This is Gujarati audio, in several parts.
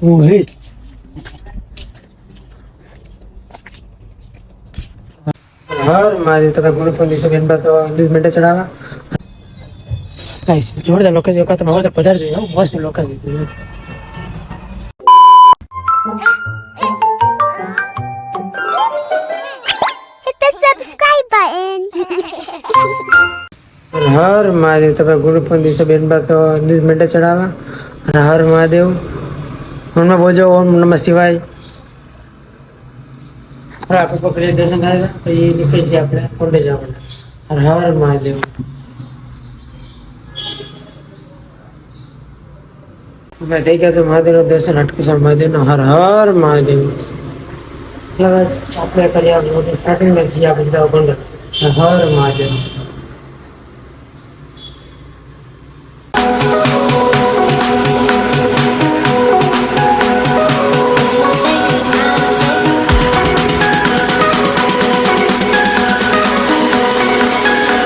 ઓહે હર મારે તમે ગુરુ ફોન દિવસે બેન તો 20 મિનિટ ચડાવા ગાઈસ જોરદાર લોકેશન તો તમે હવે પધાર જઈ મસ્ત location Hit the subscribe button. હર મહાદેવ તમે ગુરુ ફોન દિવસે બેન તો 20 મિનિટ ચડાવા અને હર મહાદેવ મનમાં બોલજો ઓમ નમઃ શિવાય આપણે પકડી દર્શન થાય તો એ નીકળી છે આપણે કોંડે જવાના હર હર મહાદેવ મેં થઈ ગયા તો મહાદેવનું દર્શન હટકેશ્વર મહાદેવનો હર હર મહાદેવ આપણે કરી સ્ટાર્ટિંગમાં છીએ આપણે સીધા ગોંડલ હર મહાદેવ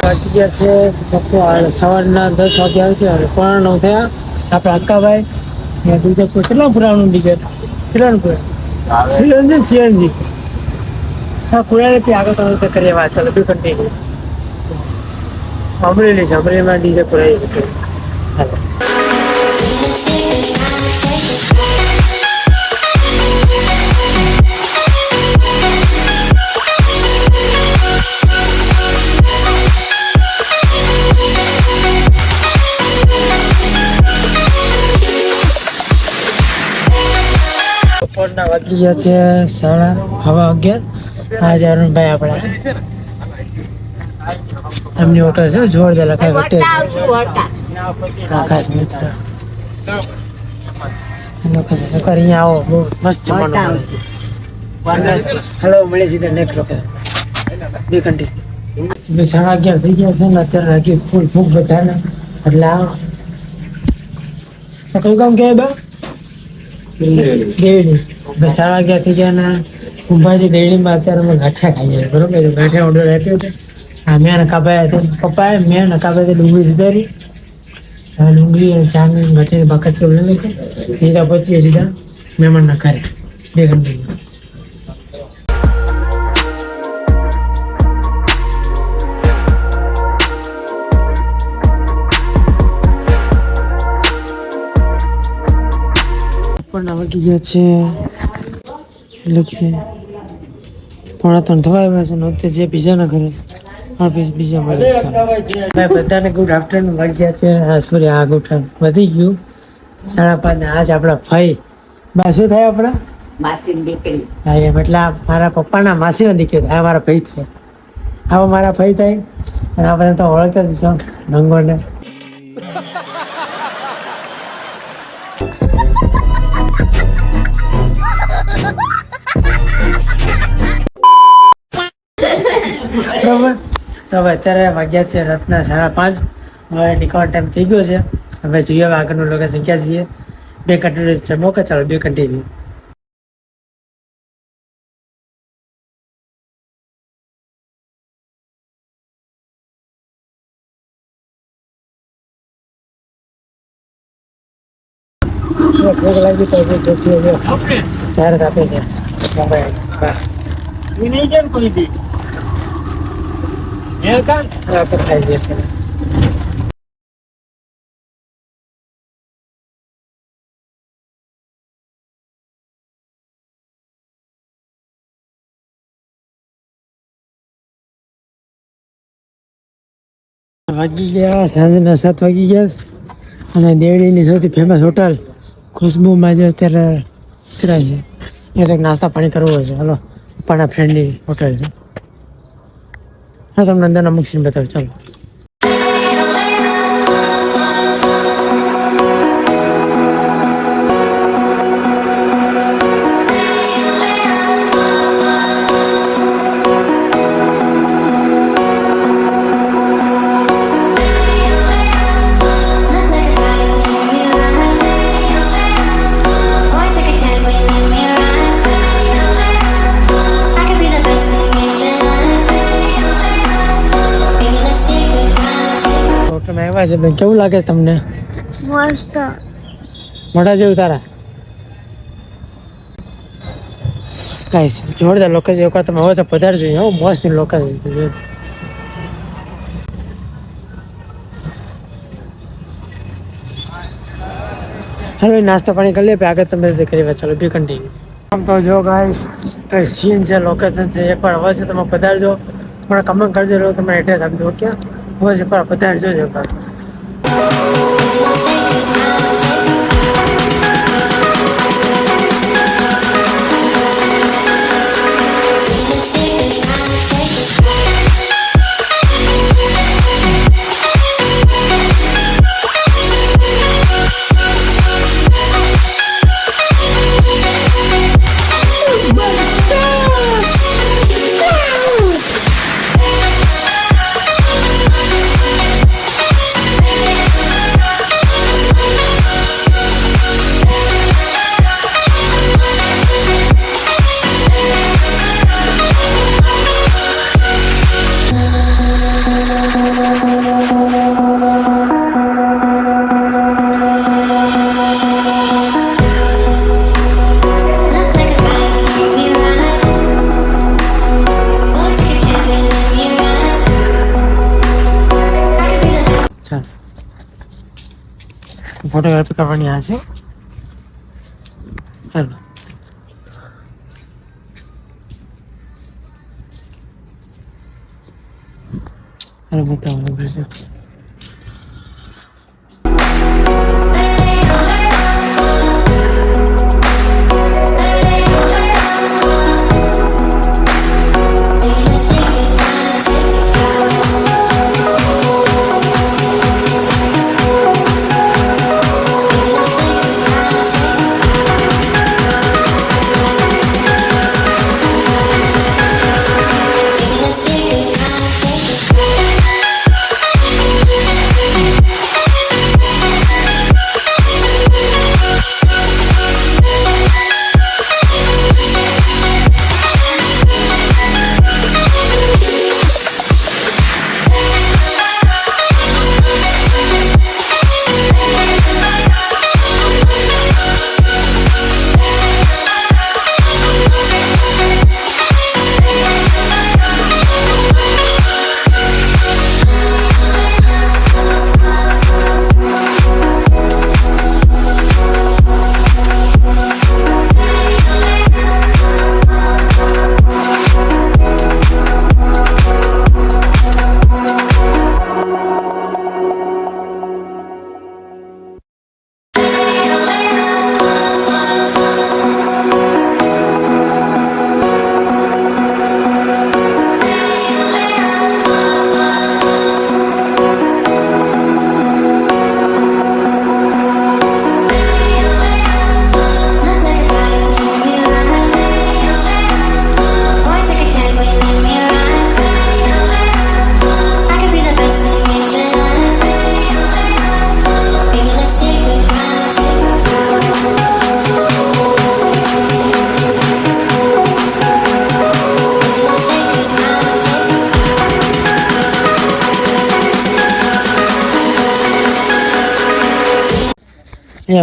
વાગ્યા છે સવારના 10 વાગ્યા છે અને 9:15 થયા આપણે હક્કાભાઈ બીજા કેટલા પુરાણું ટિકિટ કેટલાનું પુરા સીએનજી હા પુરાણેથી આગળ તમે કરીએ વાત ચાલો બી કન્ટિન્યુ અમરેલી છે અમરેલીમાં ડીજે પુરાઈ હાલો બપોરના વાગી ગયા છે 11:30 આજે અરુણભાઈ આપણા એમની હોટલ છે જોરદાર લખાય હોટેલ આકાશ મિત્ર અહીંયા આવો બહુ મસ્ત જમવાનું હેલો મળે સીધા નેક્સ્ટ લોકેશન બે કન્ટિન્યુ 11:30 થઈ ગયા છે ને અત્યારે લાગી ફૂલ ફૂગ બધાને એટલે આ તો કયું કામ કહેવાય બા દેવડી 11:30 થઈ ગયા ને કુંભાજી દેવડીમાં અત્યારે અમે ગાંઠિયા ખાઈએ બરોબર ગાંઠિયા ઓર્ડર આપ્યો છે હા મેં નકાભાઈ પપ્પાએ મેં નકાભાઈ ડુંગળી સુધારી ડુંગળી અને ચાની ગાંઠિયાની બાકત કરી લીધી સીધા પહોંચીએ સીધા મહેમાનના ઘરે બે ઘંટા બપોરના વાગી ગયા છે એટલે કે 2:45 થવા આવ્યા છે ને અત્યારે જે બીજાના ઘરે બીજા મળે બધાને ગુડ આફ્ટરનૂન વાગી ગયા છે સોરી આ ગુડ વધી ગયું 5:30 ને આજ આપણા ભાઈ બા શું થાય આપણા માસીની દીકરી હા એમ એટલે મારા પપ્પાના માસીના દીકરી આ મારા ભાઈ થાય આવો મારા ભાઈ થાય અને આ બધા તો ઓળખતા જ છો નંગોને બરાબર તો હવે અત્યારે વાગ્યા છે રાતના 5:30 હવે નીકળવાનો ટાઈમ થઈ ગયો છે હવે જોઈએ હવે આગળનું લોકેશન ક્યાં જઈએ બે કન્ટિન્યુ છે મોકે ચાલો બે કન્ટિન્યુ ભોગ લાગી તો જોખી ચાર કાપે છે નહીં કેમ કોઈ દી આપણે ખાઈ દઈએ વાગી ગયા સાંજના 7 વાગી ગયા અને દેવડીની સૌથી ફેમસ હોટલ ખુશ્બુમાં જે અત્યારે ઉતરાય છે એ કંઈક નાસ્તા પાણી કરવું હોય છે હલો પપ્પાના ફ્રેન્ડની હોટલ છે હા તમને અંદરના મૂકીને બતાવું ચાલો કેવું લાગે તમને મસ્ત મોટા જેવું તારા ગાઈસ જોરદાર લોકેશન એકવાર તમે હવે તો પધારજો હો મસ્ત લોકેશન હાલો નાસ્તો પાણી કરી લે પછી આગળ તમે કરી વાત ચાલો બી કન્ટિન્યુ આમ તો જો ગાઈસ કઈ સીન છે લોકેશન છે એકવાર હવે છે તમે પધારજો મને કમેન્ટ કરજો તમને એડ્રેસ આપી દો ઓકે હવે એકવાર પધારજો એકવાર ફોટોગ્રાફી કરવાની આ છે હાલો હાલો બતાવો છે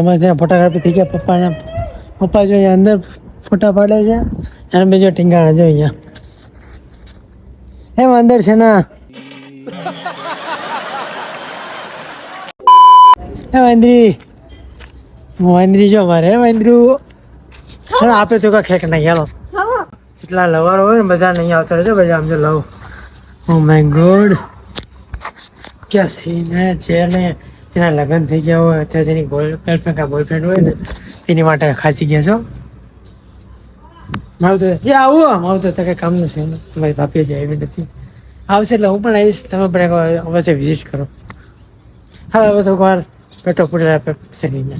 અમારે ત્યાં ફોટોગ્રાફી થઈ ગયા પપ્પા જો અહીંયા અંદર ફોટા પાડે છે અને બીજો ટીંગાણા જો અહીંયા એમ અંદર છે ને હે વાંદરી જો મારે હે વાંદરું ચાલો આપે તો કા ખેક નહીં ચાલો એટલા લવારો હોય ને બધા નહીં આવતા રહેજો બધા આમ જો લવ ઓ માય ગોડ ક્યાં સીન હે છે ને તેના લગ્ન થઈ ગયા હોય અત્યારે તેની ગર્લફ્રેન્ડ કા બોયફ્રેન્ડ હોય ને તેની માટે ખાસી ગયા છો મારું તો એ આવું મારું તો કંઈ કામનું છે ને તમારી ભાભી જ આવી નથી આવશે એટલે હું પણ આવીશ તમે પણ અવશ્ય વિઝિટ કરો હા હવે તો વાર પેટો પૂરેલા શરીરને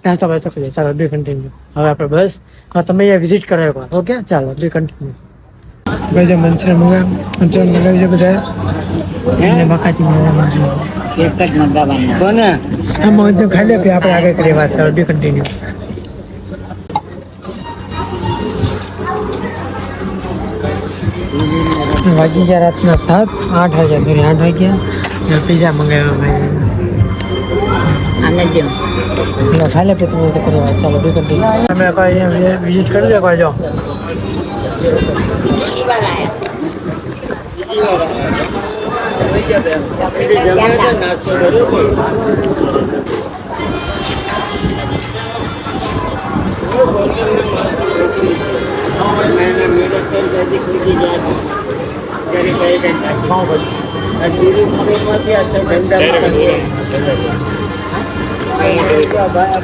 નાસ્તો બાસ્તો કરીએ ચાલો બી કન્ટિન્યુ હવે આપણે બસ તમે અહીંયા વિઝિટ કરો એકવાર ઓકે ચાલો બી કન્ટિન્યુ ભાઈ જો મંચુરિયન મંગાવી છે બધા એને મકાતી એક જ મંગાવવાનું કોને હા મંચુરિયન ખાઈ લે પછી આપણે આગળ કરીએ વાત ચાલો બી કન્ટિન્યુ વાગી ગયા રાતના 7-8 વાગ્યા સોરી 8 વાગ્યા પીઝા મંગાવ્યા ભાઈ આને જેમ ખાલી પછી તમે કરી વાત ચાલો બી કરી તમે કોઈ વિઝિટ કરી દો કોઈ જાઓ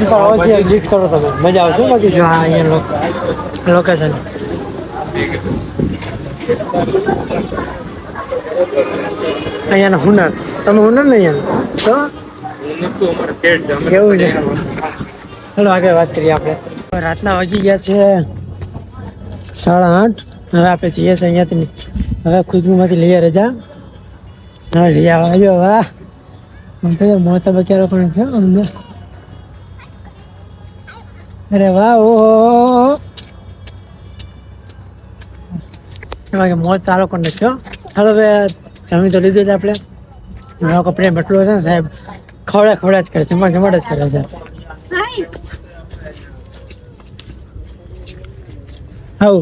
અવશ્ય વિઝિટ કરો તમે મજા આવશે બાકી જો હા અહીંયા લોકેશન અહીંયાના હુનર તમે હુનર ને અહીંયા તો કેવું છે ચલો આગળ વાત કરીએ આપણે રાતના વાગી ગયા છે 8:30 હવે આપણે જઈએ છીએ અહીંયાથી હવે ખુશબુમાંથી લઈએ રજા હવે લઈ આવજો વાહ મોટા બક્યારો પણ છે અમને અરે વાહ ઓહો એમાં કે મોત તારો પણ નથી હાલો હવે જમી તો લીધું જ આપણે મારો કપડે બટલો છે ને સાહેબ ખવડા જ કરે જમા જ કરે છે હાઉ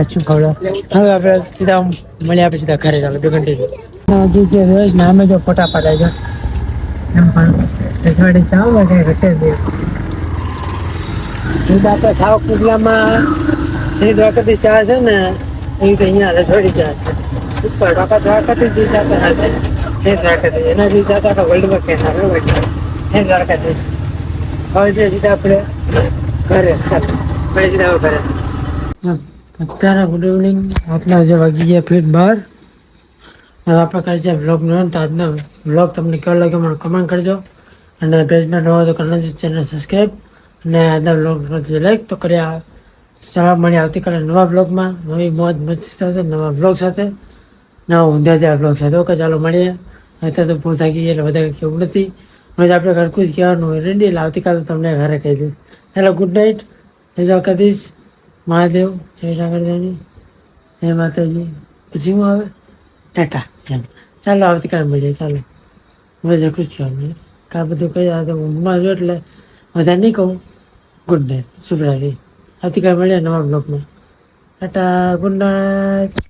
શું ખવડા હવે આપણે સીધા મળીએ આપણે સીધા ઘરે ચાલો 2 ઘંટે નામે જો ફોટા પાડાય છે એમ પણ રજવાડી ચાવ કઈ ઘટે દે આપણે સાવ કુગલામાં જે દ્વારકાથી ચા છે ને એ રીતે અહીંયા રજવાડી ચા છે ઉપર દ્વારકાથી જે ચા તો છે દ્વારકાથી એનાથી ચા તો આખા વર્લ્ડમાં કહેના બરોબર છે દ્વારકાધીશ હવે છે સીધા આપણે ઘરે ચાલો મળે સીધા હવે ઘરે અત્યારે ગુડ ઇવનિંગ આટલા જે વાગી ગયા ફીટ 12 હવે આપણે કરે છે વ્લોગનો તો આજનો વ્લોગ તમને કેવો લાગ્યો મને કમેન્ટ કરજો અને પેજમાં નવો તો કરી ચેનલ સબસ્ક્રાઈબ અને આજના વ્લોગનો જે લાઈક તો કર્યા ચાલો મળીએ આવતીકાલે નવા વ્લોગમાં નવી મોજ મસ્તી સાથે નવા વ્લોગ સાથે નવા ઊંધા જેવા વ્લોગ સાથે ઓકે ચાલો મળીએ અત્યારે તો બહુ થાકી ગયા એટલે વધારે કેવું નથી રોજ આપણે ઘરકું જ કહેવાનું હોય રેડી એટલે આવતીકાલે તમને ઘરે કહી દઉં ચાલો ગુડ નાઇટ જય કદીશ મહાદેવ જય ઠાકરદેવની જય માતાજી પછી હું આવે ટાટા એમ ચાલો આવતીકાલે મળીએ ચાલો વધારે ખુશ કહેવાનું કાં બધું કહી તો ઊંઘમાં જો એટલે વધારે નહીં કહું ગુડ નાઇટ શુભ રાત્રિ આવતીકાલે મળીએ નવા બ્લોગમાં ટાટા ગુડ નાઇટ